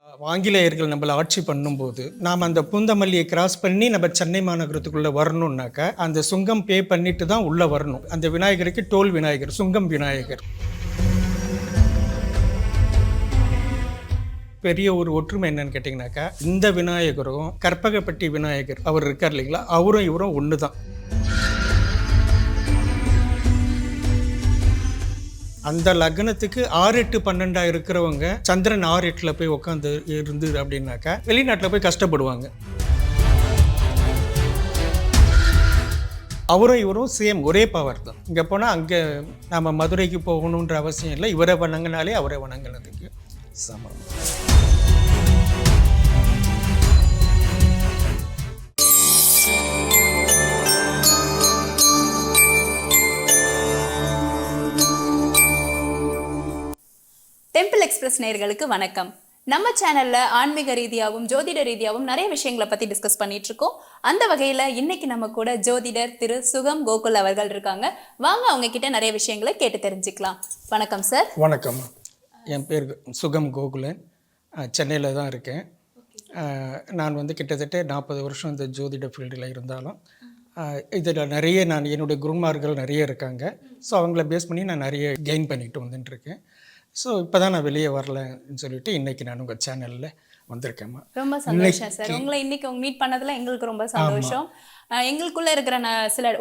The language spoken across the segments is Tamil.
ஆங்கிலேயர்கள் நம்மளை ஆட்சி பண்ணும்போது நாம் அந்த பூந்தமல்லியை கிராஸ் பண்ணி நம்ம சென்னை மாநகரத்துக்குள்ளே வரணும்னாக்கா அந்த சுங்கம் பே பண்ணிட்டு தான் உள்ளே வரணும். அந்த விநாயகருக்கு டோல் விநாயகர், சுங்கம் விநாயகர். பெரிய ஒரு ஒற்றுமை என்னன்னு கேட்டிங்கனாக்கா, இந்த விநாயகரும் கற்பகப்பட்டி விநாயகர் அவர் இருக்கார் இல்லைங்களா, அவரும் இவரும் ஒன்று தான். அந்த லக்னத்துக்கு 6-8-12 இருக்கிறவங்க சந்திரன் 6-8 போய் உட்காந்து இருந்து அப்படின்னாக்கா வெளிநாட்டில் போய் கஷ்டப்படுவாங்க. அவரும் இவரும் சேம் ஒரே பவர் தான். இங்கே போனால் அங்கே நம்ம மதுரைக்கு போகணுன்ற அவசியம் இல்லை. இவரை வணங்கினாலே அவரை வணங்கினதுக்கு சமம். டெம்பிள் எக்ஸ்பிரஸ் நேயர்களுக்கு வணக்கம். நம்ம சேனல்ல ஆன்மீக ரீதியாகவும் ஜோதிட ரீதியாகவும் நிறைய விஷயங்களை பத்தி டிஸ்கஸ் பண்ணிட்டு இருக்கோம். அந்த வகையில இன்னைக்கு நம்ம கூட ஜோதிடர் திரு சுகம் கோகுல் அவர்கள் இருக்காங்க. வாங்க அவங்க கிட்ட நிறைய விஷயங்களை கேட்டு தெரிஞ்சுக்கலாம். வணக்கம் சார். வணக்கம். என் பேர் சுகம் கோகுலன். சென்னையில் தான் இருக்கேன். நான் கிட்டத்தட்ட 40 வருஷம் இந்த ஜோதிட ஃபீல்டில் இருந்தாலும் இதில் நிறைய என்னுடைய குருமார்கள் நிறைய இருக்காங்க. ஸோ அவங்கள பேஸ் பண்ணி நான் நிறைய கெயின் பண்ணிட்டு வந்துட்டுருக்கேன். ஸோ இப்போ தான் நான் வெளியே வரலன்னு சொல்லிட்டு இன்றைக்கி நான் உங்கள் சேனலில் வந்திருக்கேம்மா. ரொம்ப சந்தோஷம் சார். உங்களை இன்னைக்கு மீட் பண்ணதில் எங்களுக்கு ரொம்ப சந்தோஷம். எங்களுக்குள்ள இருக்கிற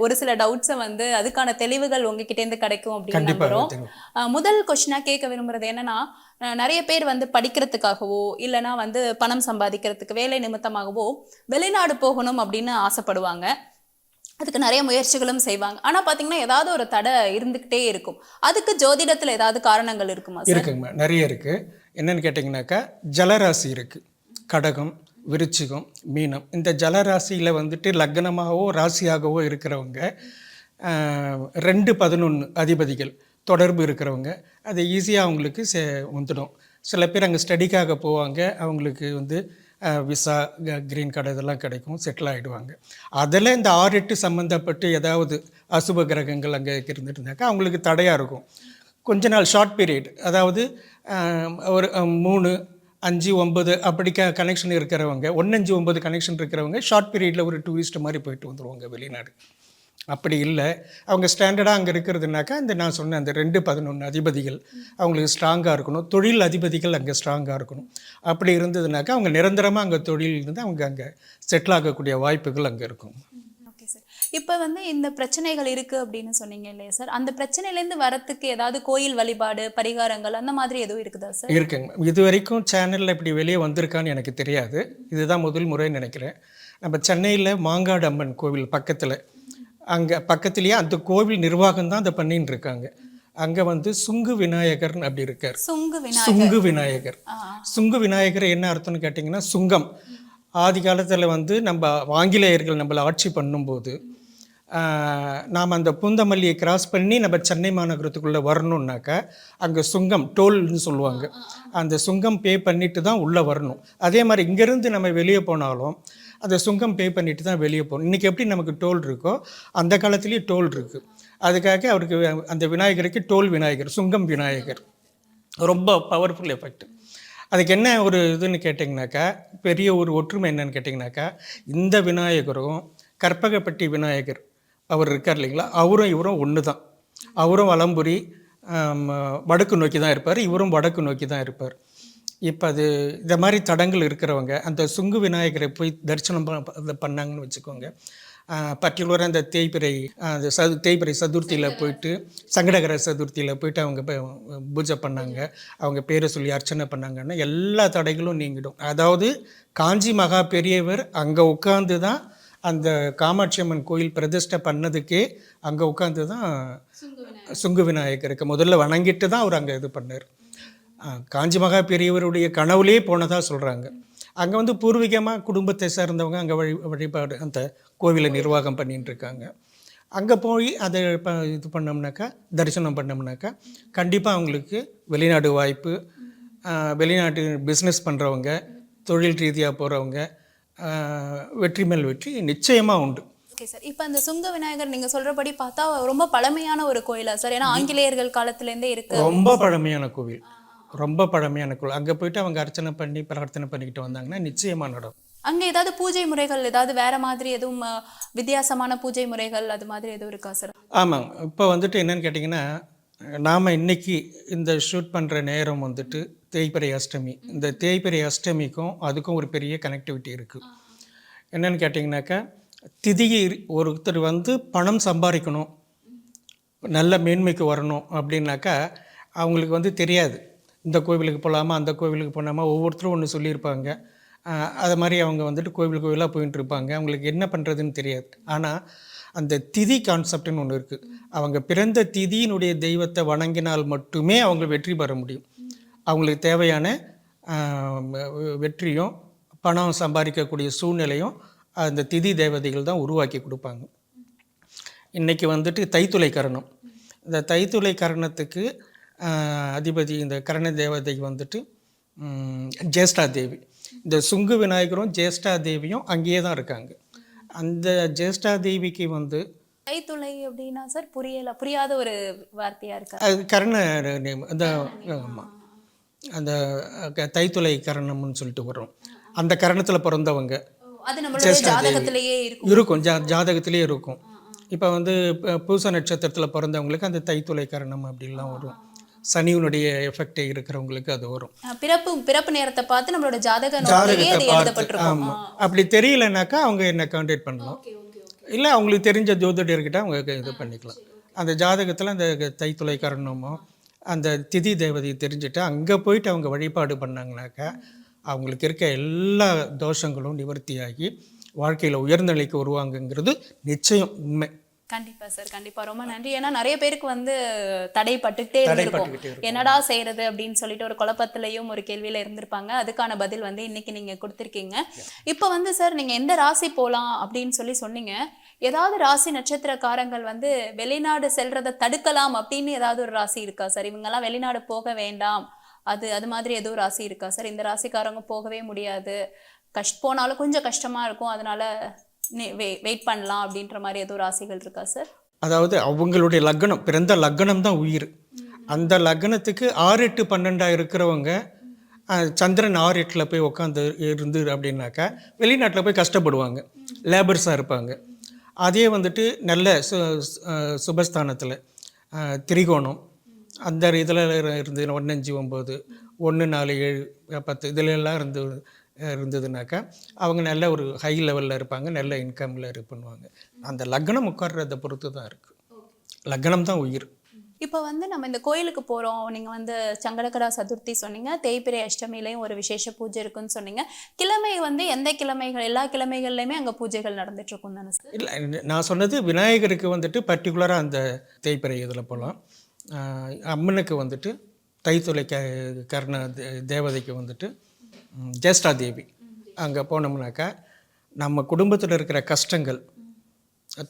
ஒரு சில டவுட்ஸை அதுக்கான தெளிவுகள் உங்ககிட்டேருந்து கிடைக்கும் அப்படின்னு நம்புறோம். முதல் கொஸ்டினா கேட்க விரும்புறது என்னன்னா, நிறைய பேர் படிக்கிறதுக்காகவோ இல்லைன்னா பணம் சம்பாதிக்கிறதுக்கு வேலை நிமித்தமாகவோ வெளிநாடு போகணும் அப்படின்னு ஆசைப்படுவாங்க. அதுக்கு நிறைய முயற்சிகளும் செய்வாங்க. ஆனால் பார்த்தீங்கன்னா ஏதாவது ஒரு தடை இருந்துக்கிட்டே இருக்கும். அதுக்கு ஜோதிடத்தில் ஏதாவது காரணங்கள் இருக்குமா? இருக்குங்கம்மா, நிறைய இருக்குது. என்னென்னு கேட்டிங்கனாக்கா, ஜலராசி இருக்குது. கடகம், விருச்சிகம், மீனம். இந்த ஜலராசியில் லக்னமாகவோ ராசியாகவோ இருக்கிறவங்க 2-11 அதிபதிகள் தொடர்பு இருக்கிறவங்க அது ஈஸியாக அவங்களுக்கு வந்துடும். சில பேர் அங்கே ஸ்டடிக்காக போவாங்க. அவங்களுக்கு விசா, க்ரீன் கார்டு இதெல்லாம் கிடைக்கும், செட்டில் ஆகிடுவாங்க. அதில் இந்த 6-8 சம்மந்தப்பட்டு ஏதாவது அசுப கிரகங்கள் அங்கே இருந்துட்டுருந்தாக்கா அவங்களுக்கு தடையாக இருக்கும். கொஞ்ச நாள் ஷார்ட் பீரியட், அதாவது ஒரு 3, 5, 9 அப்படி கனெக்ஷன் இருக்கிறவங்க, 1, 5, 9 கனெக்ஷன் இருக்கிறவங்க ஷார்ட் பீரியடில் ஒரு டூரிஸ்ட் மாதிரி போயிட்டு வந்துடுவாங்க வெளிநாடு. அப்படி இல்லை, அவங்க ஸ்டாண்டர்டாக அங்கே இருக்கிறதுனாக்கா நான் சொன்ன அந்த 2-11 அதிபதிகள் அவங்களுக்கு ஸ்ட்ராங்காக இருக்கணும். தொழில் அதிபதிகள் அங்கே ஸ்ட்ராங்காக இருக்கணும். அப்படி இருந்ததுனாக்கா அவங்க நிரந்தரமாக அங்கே தொழில் இருந்து அவங்க அங்கே செட்டில் ஆகக்கூடிய வாய்ப்புகள் அங்கே இருக்கும். Okay sir. இப்போ இந்த பிரச்சனைகள் இருக்குது அப்படின்னு சொன்னீங்க இல்லையா சார், அந்த பிரச்சனையிலேருந்து வரத்துக்கு ஏதாவது கோயில் வழிபாடு, பரிகாரங்கள் அந்த மாதிரி எதுவும் இருக்குதா சார்? இருக்குங்க. இது வரைக்கும் சேனலில் இப்படி வெளியே வந்திருக்கான்னு எனக்கு தெரியாது. இதுதான் முதல் முறைன்னு நினைக்கிறேன். நம்ம சென்னையில் மாங்காடு அம்மன் கோவில் பக்கத்தில், அங்கே பக்கத்துலேயே அந்த கோவில் நிர்வாகம் தான் அதை பண்ணின்னு இருக்காங்க. அங்கே சுங்கு விநாயகர் அப்படி இருக்கார். சுங்கு விநாயகர். சுங்கு விநாயகர் என்ன அர்த்தம்னு கேட்டிங்கன்னா, சுங்கம். ஆதி காலத்தில் நம்ம ஆங்கிலேயர்கள் நம்மளை ஆட்சி பண்ணும்போது நாம் அந்த பூந்தமல்லியை கிராஸ் பண்ணி நம்ம சென்னை மாநகரத்துக்குள்ளே வரணுன்னாக்கா அங்கே சுங்கம், டோல்னு சொல்லுவாங்க, அந்த சுங்கம் பே பண்ணிட்டு தான் உள்ளே வரணும். அதே மாதிரி இங்கேருந்து நம்ம வெளியே போனாலும் அந்த சுங்கம் பே பண்ணிட்டு தான் வெளியே போகணும். இன்றைக்கி எப்படி நமக்கு டோல் இருக்கோ அந்த காலத்துலேயும் டோல் இருக்குது. அதுக்காக அவருக்கு அந்த விநாயகருக்கு டோல் விநாயகர், சுங்கம் விநாயகர் ரொம்ப பவர்ஃபுல் எஃபெக்ட். அதுக்கு என்ன ஒரு இதுன்னு கேட்டிங்கனாக்கா, பெரிய ஒரு ஒற்றுமை என்னன்னு கேட்டிங்கனாக்கா, இந்த விநாயகரும் கற்பகப்பட்டி விநாயகர் அவர் இருக்கார் இல்லைங்களா, அவரும் இவரும் ஒன்று தான். அவரும் வலம்புரி வடக்கு நோக்கி தான் இருப்பார், இவரும் வடக்கு நோக்கி தான் இருப்பார். இப்போ அது இந்த மாதிரி தடங்கள் இருக்கிறவங்க அந்த சுங்கு விநாயகரை போய் தரிசனம் பண்ணாங்கன்னு வச்சுக்கோங்க. பர்டிகுலராக அந்த தேய்பிறை சதுர்த்தியில் போயிட்டு, சங்கடகர சதுர்த்தியில் போயிட்டு அவங்க பூஜை பண்ணாங்க, அவங்க பேரை சொல்லி அர்ச்சனை பண்ணாங்கன்னா எல்லா தடைகளும் நீங்கிடும். அதாவது காஞ்சி மகா பெரியவர் அங்கே உட்காந்து தான் அந்த காமாட்சி அம்மன் கோயில் பிரதிஷ்டை பண்ணதுக்கே அங்கே உட்காந்து தான் சுங்கு விநாயகருக்கு முதல்ல வணங்கிட்டு தான் அவர் அங்கே இது பண்ணார். காஞ்சி மகா பெரியவருடைய கனவுலேயே போனதாக சொல்கிறாங்க. அங்கே பூர்வீகமாக குடும்பத்தை சார்ந்தவங்க அங்கே வழிபாடு அந்த கோவிலை நிர்வாகம் பண்ணிகிட்டு இருக்காங்க. அங்கே போய் அதை இது பண்ணோம்னாக்கா, தரிசனம் பண்ணோம்னாக்கா கண்டிப்பாக அவங்களுக்கு வெளிநாடு வாய்ப்பு, வெளிநாட்டு பிஸ்னஸ் பண்ணுறவங்க, தொழில் ரீதியாக போகிறவங்க வெற்றி மேல் வெற்றி நிச்சயமாக உண்டு. Okay sir. இப்போ அந்த சுங்க விநாயகர் நீங்கள் சொல்கிறபடி பார்த்தா ரொம்ப பழமையான ஒரு கோயிலா சார்? ஏன்னா ஆங்கிலேயர்கள் காலத்துலேருந்தே இருக்குது. ரொம்ப பழமையான கோவில். ரொம்ப பழமையான கோவில். அங்கே போயிட்டு அவங்க அர்ச்சனை பண்ணி பிரார்த்தனை பண்ணிக்கிட்டு வந்தாங்கன்னா நிச்சயமாக நடக்கும். அங்க ஏதாவது பூஜை முறைகள் ஏதாவது வேற மாதிரி எதுவும் வித்தியாசமான பூஜை முறைகள் அது மாதிரி எதுவும் இருக்கா சார்? ஆமாங்க. இப்போ வந்துட்டு என்னன்னு கேட்டிங்கன்னா, நாம் இன்னைக்கு இந்த ஷூட் பண்ணுற நேரம் வந்துட்டு தேய்பிறை அஷ்டமி. இந்த தேய்பிறை அஷ்டமிக்கும் அதுக்கும் ஒரு பெரிய கனெக்டிவிட்டி இருக்குது. என்னன்னு கேட்டிங்கனாக்கா, திதி ஒருத்தர் வந்து பணம் சம்பாதிக்கணும், நல்ல மேன்மைக்கு வரணும் அப்படின்னாக்கா அவங்களுக்கு வந்து தெரியாது. இந்த கோவிலுக்கு போகலாமா, அந்த கோவிலுக்கு போனாமா, ஒவ்வொருத்தரும் ஒன்று சொல்லியிருப்பாங்க. அது மாதிரி அவங்க வந்துட்டு கோவில் கோவிலாக போயிட்டு இருப்பாங்க. அவங்களுக்கு என்ன பண்ணுறதுன்னு தெரியாது. ஆனால் அந்த திதி கான்செப்ட்னு ஒன்று இருக்குது. அவங்க பிறந்த திதியினுடைய தெய்வத்தை வணங்கினால் மட்டுமே அவங்க வெற்றி பெற முடியும். அவங்களுக்கு தேவையான வெற்றியும் பணம் சம்பாதிக்கக்கூடிய சூழ்நிலையும் அந்த திதி தேவதைகள் தான் உருவாக்கி கொடுப்பாங்க. இன்றைக்கி வந்துட்டு தைத்துளை கரணம். இந்த தைத்துளை கரணத்துக்கு அதிபதி இந்த கரண தேவதை வந்துட்டு ஜேஷ்டா தேவி. இந்த சுங்கு விநாயகரும் ஜேஷ்டா தேவியும் அங்கேயே தான் இருக்காங்க. அந்த ஜேஷ்டா தேவிக்கு வந்து தைத்துளை அப்படின்னா சார் புரியாத ஒரு வார்த்தையா இருக்கு. அது கரண நேம். அந்த அந்த தைத்துளை கரணம்னு சொல்லிட்டு வரும். அந்த கரணத்தில் பிறந்தவங்க அது நம்மளோட ஜாதகத்திலேயே இருக்கும். ஜாதகத்திலே இருக்கும். இப்போ வந்து பூச நட்சத்திரத்தில் பிறந்தவங்களுக்கு அந்த தைத்துளை கரணம் அப்படின்லாம் வரும். சனியினுடைய எஃபெக்ட் இருக்கிறவங்களுக்கு அது வரும். பிறப்பு நேரத்தை பார்த்து நம்மளோட ஜாதகத்தை பார்த்து. ஆமாம். அப்படி தெரியலனாக்கா அவங்க என்ன கான்டாக்ட் பண்ணலாம். இல்லை அவங்களுக்கு தெரிஞ்ச ஜோதிடர்கிட்ட அவங்க இது பண்ணிக்கலாம். அந்த ஜாதகத்தில் அந்த தைத்துளை கரணமோ அந்த திதி தேவதையை தெரிஞ்சுட்டு அங்கே போயிட்டு அவங்க வழிபாடு பண்ணாங்கனாக்கா அவங்களுக்கு இருக்க எல்லா தோஷங்களும் நிவர்த்தியாகி வாழ்க்கையில் உயர்ந்த நிலைக்கு வருவாங்கங்கிறது நிச்சயம் உண்மை. கண்டிப்பா சார், கண்டிப்பா. ரொம்ப நன்றி. ஏன்னா நிறைய பேருக்கு வந்து தடைப்பட்டுக்கிட்டே இருந்திருக்கும். என்னடா செய்யறது அப்படின்னு சொல்லிட்டு ஒரு குழப்பத்திலையும் ஒரு கேள்வியில இருந்திருப்பாங்க. அதுக்கான பதில் வந்து இன்னைக்கு நீங்க கொடுத்துருக்கீங்க. இப்போ வந்து சார் நீங்க எந்த ராசி போகலாம் அப்படின்னு சொன்னீங்க. ஏதாவது ராசி நட்சத்திரக்காரங்கள் வந்து வெளிநாடு செல்றதை தடுக்கலாம் அப்படின்னு ஏதாவது ஒரு ராசி இருக்கா சார்? இவங்கெல்லாம் வெளிநாடு போக வேண்டாம், அது மாதிரி ஏதோ ராசி இருக்கா சார்? இந்த ராசிக்காரங்க போகவே முடியாது, போனாலும் கொஞ்சம் கஷ்டமா இருக்கும், அதனால வெயிட் பண்ணலாம் அப்படின்ற மாதிரி ஏதோ ராசிகள் இருக்கா சார்? அதாவது அவங்களுடைய லக்னம், பிறந்த லக்னம் தான் உயிர். அந்த லக்னத்துக்கு 6, 8, 12 இருக்கிறவங்க சந்திரன் 6, 8 போய் உட்காந்து இருந்து அப்படின்னாக்கா வெளிநாட்டில் போய் கஷ்டப்படுவாங்க, லேபர்ஸாக இருப்பாங்க. அதே வந்துட்டு நல்ல சுபஸ்தானத்தில் திரிகோணம் அந்த இதில் இருந்து 1, 5, 9, 1, 4, 7, 10 இதில் எல்லாம் இருந்ததுனாக்கா அவங்க நல்ல ஒரு ஹை லெவலில் இருப்பாங்க, நல்ல இன்கமில் இது பண்ணுவாங்க. அந்த லக்னம் உட்கார்றதை பொறுத்து தான் இருக்குது. லக்னம் தான் உயிர். இப்போ வந்து நம்ம இந்த கோயிலுக்கு போகிறோம், நீங்கள் வந்து சங்கடகரா சதுர்த்தி சொன்னீங்க, தேய்பிறை அஷ்டமிலையும் ஒரு விசேஷ பூஜை இருக்குன்னு சொன்னீங்க. கிழமை வந்து எந்த கிழமைகள், எல்லா கிழமைகள்லையுமே அங்கே பூஜைகள் நடந்துட்டு இருக்கும் தானே சார்? இல்லை, நான் சொன்னது விநாயகருக்கு வந்துட்டு பர்டிகுலராக அந்த தேய்பிறை இதில் போகலாம். அம்மனுக்கு வந்துட்டு தைத்துளை கர்ண தேவதைக்கு வந்துட்டு ஜேஷ்டா தேவி அங்கே போனோம்னாக்கா நம்ம குடும்பத்தில் இருக்கிற கஷ்டங்கள்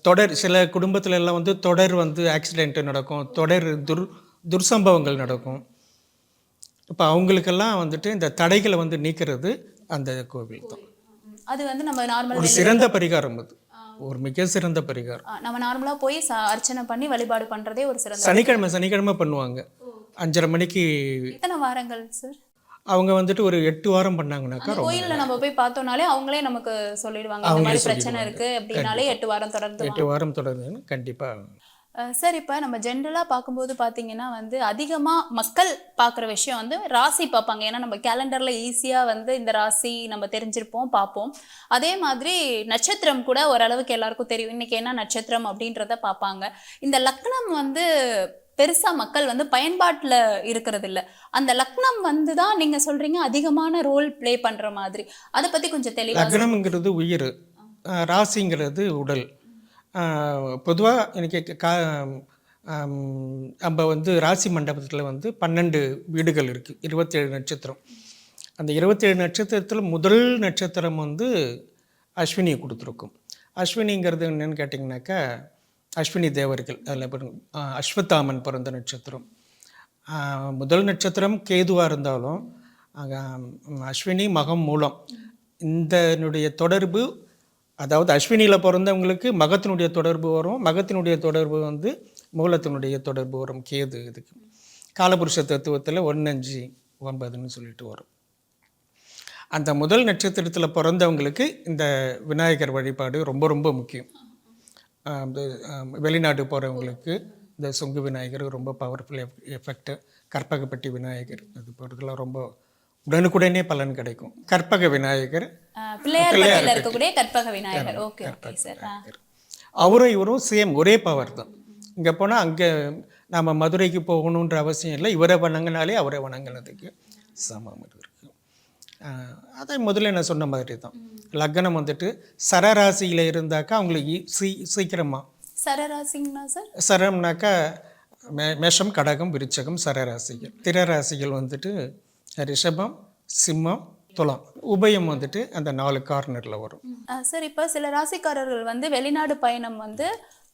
தொடர், சில குடும்பத்துல எல்லாம் வந்து தொடர் வந்து ஆக்சிடென்ட்டு நடக்கும், தொடர் துர்சம்பவங்கள் நடக்கும். இப்போ அவங்களுக்கெல்லாம் வந்துட்டு இந்த தடைகளை வந்து நீக்கிறது அந்த கோவில் தான். அது வந்து நம்ம நார்மல் ஒரு சிறந்த பரிகாரம், அது ஒரு மிக சிறந்த பரிகாரம். நம்ம நார்மலாக போய் அர்ச்சனை பண்ணி வழிபாடு பண்ணுறதே ஒரு சிறந்த. சனிக்கிழமை பண்ணுவாங்க 5:30 மணிக்கு. எத்தனை வாரங்கள் சார்? அவங்க வந்துட்டு ஒரு 8 வாரம் பண்ணாங்கனாக்கா கோயிலில் நம்ம போய் பார்த்தோம்னாலே அவங்களே நமக்கு சொல்லிடுவாங்க இந்த மாதிரி பிரச்சனை இருக்கு அப்படின்னாலே 8 வாரம் தொடர்ந்து 8 வாரம் தொடர்ந்துன்னு கண்டிப்பாக. சார் இப்போ நம்ம ஜென்ரலாக பார்க்கும்போது பார்த்தீங்கன்னா வந்து அதிகமாக மக்கள் பார்க்குற விஷயம் வந்து ராசி பார்ப்பாங்க. ஏன்னா நம்ம கேலண்டரில் ஈஸியாக வந்து இந்த ராசி நம்ம தெரிஞ்சிருப்போம், பார்ப்போம். அதே மாதிரி நட்சத்திரம் கூட ஓரளவுக்கு எல்லாருக்கும் தெரியும், இன்னைக்கு என்ன நட்சத்திரம் அப்படின்றத பார்ப்பாங்க. இந்த லக்னம் வந்து பெருசாக மக்கள் வந்து பயன்பாட்டில் இருக்கிறது இல்லை. அந்த லக்னம் வந்து தான் நீங்கள் சொல்கிறீங்க அதிகமான ரோல் ப்ளே பண்ணுற மாதிரி. அதை பற்றி கொஞ்சம் தெளிவாக. லக்னம்ங்கிறது உயிர், ராசிங்கிறது உடல். பொதுவாக எனக்கு நம்ம வந்து ராசி மண்டபத்தில் வந்து 12 வீடுகள் இருக்குது, 27 நட்சத்திரம். அந்த 27 நட்சத்திரத்தில் முதல் நட்சத்திரம் வந்து அஸ்வினியை கொடுத்துருக்கும். அஸ்வினிங்கிறது என்னென்னு கேட்டிங்கனாக்கா அஸ்வினி தேவர்கள், அதில் அஸ்வத்தாமன் பிறந்த நட்சத்திரம். முதல் நட்சத்திரம் கேதுவாக இருந்தாலும் அஸ்வினி மகம் மூலம் இதனுடைய தொடர்பு, அதாவது அஸ்வினியில் பிறந்தவங்களுக்கு மகத்தினுடைய தொடர்பு வரும், மகத்தினுடைய தொடர்பு வந்து மூலத்தினுடைய தொடர்பு வரும் கேது. இதுக்கு காலபுருஷ தத்துவத்தில் 1, 5, 9ன்னு சொல்லிட்டு வரும். அந்த முதல் நட்சத்திரத்தில் பிறந்தவங்களுக்கு இந்த விநாயகர் வழிபாடு ரொம்ப ரொம்ப முக்கியம். வெளிநாடு போகிறவங்களுக்கு இந்த சொங்கு விநாயகர் ரொம்ப பவர்ஃபுல் எஃபெக்ட். கற்பகப்பட்டி விநாயகர் அது போகிறதுலாம் ரொம்ப உடனுக்குடனே பலன் கிடைக்கும். கற்பக விநாயகர், பிள்ளையார் இருக்கக்கூடிய Karpaga Vinayagar. Okay okay sir. அவரும் இவரும் சேம், ஒரே பவர் தான். இங்கே போனால் அங்கே நம்ம மதுரைக்கு போகணுன்ற அவசியம் இல்லை. இவரை வணங்கினாலே அவரை வணங்கினதுக்கு சமம் இருக்குது. அதை முதல்ல நான் சொன்ன மாதிரி தான். லக்னம் வந்துட்டு சரராசியில் இருந்தாக்கா அவங்களுக்கு சீக்கிரமாக. சரராசிங்கண்ணா சார்? சரம்னாக்கா மேஷம், கடகம், விருச்சகம் சரராசிகள். திரராசிகள் வந்துட்டு ரிஷபம், சிம்மம், துலாம். உபயம் வந்துட்டு அந்த 4 கார்னரில் வரும். சார் இப்போ சில ராசிக்காரர்கள் வந்து வெளிநாடு பயணம் வந்து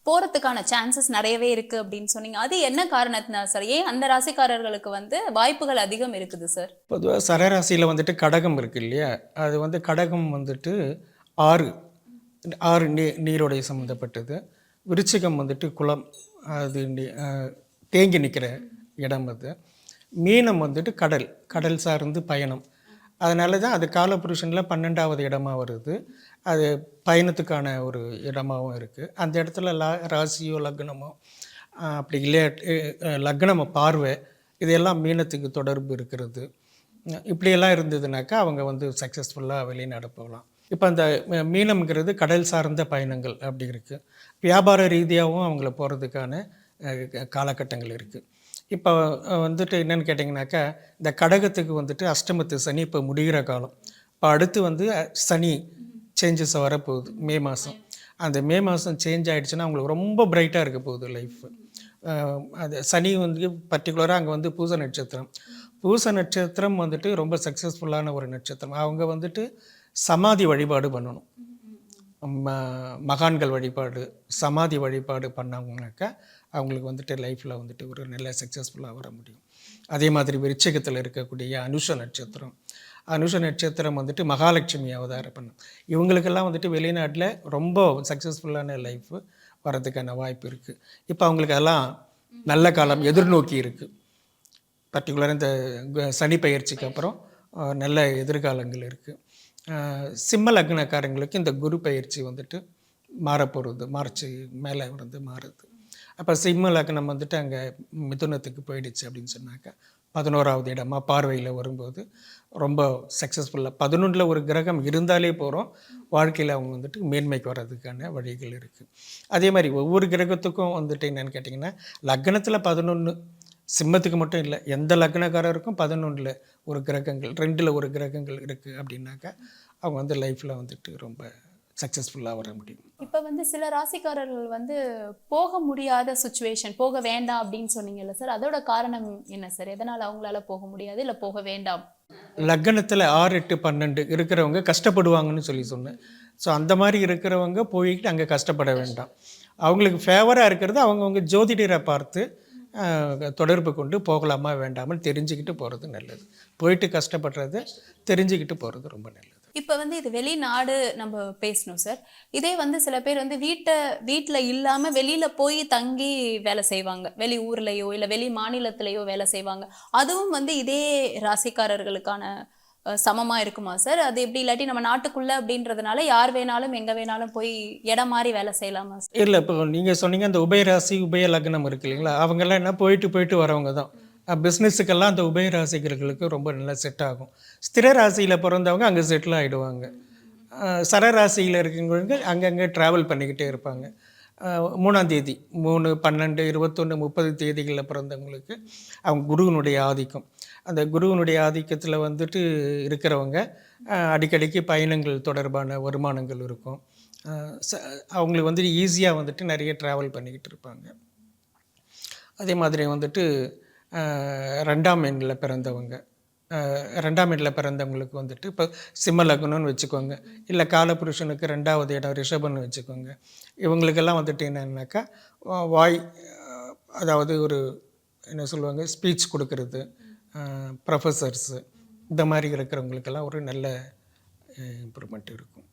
போகிறதுக்கான சான்சஸ் நிறையவே இருக்குது அப்படின்னு சொன்னீங்க. அது என்ன காரணத்தினா சார்? ஏன் அந்த ராசிக்காரர்களுக்கு வந்து வாய்ப்புகள் அதிகம் இருக்குது சார்? பொதுவாக சரராசியில் வந்துட்டு கடகம் இருக்குது இல்லையா, அது வந்து கடகம் வந்துட்டு ஆறு நீரோடைய சம்மந்தப்பட்டது. விருச்சிகம் வந்துட்டு குளம், அது தேங்கி நிற்கிற இடம். அது மீனம் வந்துட்டு கடல் சார்ந்து பயணம். அதனால தான் அது காலபுருஷனில் 12வது இடமா வருது. அது பயணத்துக்கான ஒரு இடமாகவும் இருக்குது. அந்த இடத்துல ராசியோ லக்னமோ அப்படி இல்லையா, லக்னமோ பார்வை, இதெல்லாம் மீனத்துக்கு தொடர்பு இருக்கிறது. இப்படியெல்லாம் இருந்ததுனாக்கா அவங்க வந்து சக்ஸஸ்ஃபுல்லாக வெளிநாடு போகலாம். இப்போ அந்த மீனம்ங்கிறது கடல் சார்ந்த பயணங்கள் அப்படி இருக்குது. வியாபார ரீதியாகவும் அவங்கள போகிறதுக்கான காலகட்டங்கள் இருக்குது. இப்போ வந்துட்டு என்னென்னு கேட்டிங்கனாக்கா, இந்த கடகத்துக்கு வந்துட்டு அஷ்டமத்து சனி இப்போ முடிகிற காலம். இப்போ அடுத்து வந்து சனி சேஞ்சஸ் வரப்போகுது மே மாதம். அந்த மே மாதம் சேஞ்ச் ஆகிடுச்சுன்னா அவங்களுக்கு ரொம்ப பிரைட்டாக இருக்க போகுது லைஃப். அது சனி வந்து பர்டிகுலராக அங்கே வந்து பூச நட்சத்திரம் வந்துட்டு ரொம்ப சக்ஸஸ்ஃபுல்லான ஒரு நட்சத்திரம். அவங்க வந்துட்டு சமாதி வழிபாடு பண்ணணும். மகான்கள் வழிபாடு, சமாதி வழிபாடு பண்ணாங்கனாக்கா அவங்களுக்கு வந்துட்டு லைஃப்பில் வந்துட்டு ஒரு நல்ல சக்ஸஸ்ஃபுல்லாக வர முடியும். அதே மாதிரி விருச்சிகத்தில் இருக்கக்கூடிய அனுஷ நட்சத்திரம் வந்துட்டு மகாலட்சுமி அவதாரம் பண்ணும். இவங்களுக்கெல்லாம் வந்துட்டு வெளிநாட்டில் ரொம்ப சக்ஸஸ்ஃபுல்லான லைஃப் வரதுக்கான வாய்ப்பு இருக்குது. இப்போ அவங்களுக்கு அதெல்லாம் நல்ல காலம் எதிர்நோக்கி இருக்குது. பர்டிகுலராக இந்த சனி பயிற்சிக்கு அப்புறம் நல்ல எதிர்காலங்கள் இருக்குது. சிம்ம லக்னக்காரங்களுக்கு இந்த குரு பயிற்சி வந்துட்டு மாறப்போகிறது. மார்ச் மேலே வந்து மாறுது. அப்போ சிம்ம லக்னம் வந்துட்டு அங்கே மிதுனத்துக்கு போயிடுச்சு அப்படின்னு சொன்னாக்கா 11வது இடமா பார்வையில் வரும்போது ரொம்ப சக்ஸஸ்ஃபுல்லாக 11ல் ஒரு கிரகம் இருந்தாலே போகிறோம், வாழ்க்கையில் அவங்க வந்துட்டு மேன்மைக்கு வர்றதுக்கான வழிகள் இருக்குது. அதே மாதிரி ஒவ்வொரு கிரகத்துக்கும் வந்துட்டு என்னென்னு கேட்டிங்கன்னா, லக்னத்தில் 11, சிம்மத்துக்கு மட்டும் இல்லை, எந்த லக்னக்காரருக்கும் 11ல் ஒரு கிரகங்கள், 2ல் ஒரு கிரகங்கள் இருக்குது அப்படின்னாக்கா அவங்க வந்து லைஃப்பில் வந்துட்டு ரொம்ப சக்ஸஸ்ஃபுல்லாக வர முடியும். இப்போ வந்து சில ராசிக்காரர்கள் வந்து போக முடியாத சுச்சுவேஷன், போக வேண்டாம் அப்படின்னு சொன்னீங்கல்ல சார், அதோட காரணம் என்ன சார்? எதனால் அவங்களால போக முடியாது இல்லை போக வேண்டாம்? லக்னத்தில் 6, 8, 12 இருக்கிறவங்க கஷ்டப்படுவாங்கன்னு சொன்னேன். ஸோ அந்த மாதிரி இருக்கிறவங்க போய்கிட்டு அங்கே கஷ்டப்பட வேண்டாம். அவங்களுக்கு ஃபேவராக இருக்கிறது அவங்கவுங்க ஜோதிடரை பார்த்து தொடர்பு கொண்டு போகலாமா வேண்டாமல் தெரிஞ்சுக்கிட்டு போகிறது நல்லது. போயிட்டு கஷ்டப்படுறது தெரிஞ்சுக்கிட்டு போகிறது ரொம்ப நல்லது. இப்போ வந்து இது வெளிநாடு நம்ம பேசணும் சார். இதே வந்து சில பேர் வந்து வீட்டில் இல்லாமல் வெளியில் போய் தங்கி வேலை செய்வாங்க, வெளி ஊர்லேயோ இல்லை வெளி மாநிலத்திலேயோ வேலை செய்வாங்க. அதுவும் வந்து இதே ராசிக்காரர்களுக்கான சமமாக இருக்குமா சார்? அது எப்படி? இல்லாட்டி நம்ம நாட்டுக்குள்ளே அப்படின்றதுனால யார் வேணாலும் எங்கே வேணாலும் போய் இடம் மாதிரி வேலை செய்யலாமா சார்? இல்லை, இப்போ நீங்கள் சொன்னீங்க அந்த உபயராசி உபய லக்னம் இருக்கு இல்லைங்களா, அவங்கெல்லாம் என்ன போயிட்டு வரவங்க தான். பிஸ்னஸுக்கெல்லாம் அந்த உபயராசிகளுக்கு ரொம்ப நல்லா செட் ஆகும். ஸ்திர ராசியில் பிறந்தவங்க அங்கே செட்டில் ஆகிடுவாங்க. சரராசியில் இருக்கிறவங்க அங்கங்கே ட்ராவல் பண்ணிக்கிட்டே இருப்பாங்க. 3ஆம் தேதி 3, 12, 21, 30 தேதிகளில் பிறந்தவங்களுக்கு அவங்க குருவினுடைய ஆதிக்கம், அந்த குருவினுடைய ஆதிக்கத்தில் வந்துட்டு இருக்கிறவங்க அடிக்கடிக்கு பயணங்கள் தொடர்பான வருமானங்கள் இருக்கும். அவங்களுக்கு வந்துட்டு ஈஸியாக வந்துட்டு நிறைய ட்ராவல் பண்ணிக்கிட்டு இருப்பாங்க. அதே மாதிரி வந்துட்டு 2ஆம் எண்ணில் பிறந்தவங்களுக்கு வந்துட்டு இப்போ சிம்ம லக்னம்னு வச்சுக்கோங்க, இல்லை காலபுருஷனுக்கு 2வது இடம் ரிஷபம்னு வச்சுக்கோங்க. இவங்களுக்கெல்லாம் வந்துட்டு என்னன்னாக்கா அதாவது ஒரு என்ன சொல்லுவாங்க, ஸ்பீச் கொடுக்கறது, ப்ரொஃபஸர்ஸு, இந்த மாதிரி இருக்கிறவங்களுக்கெல்லாம் ஒரு நல்ல இம்ப்ரூவ்மெண்ட் இருக்கும்.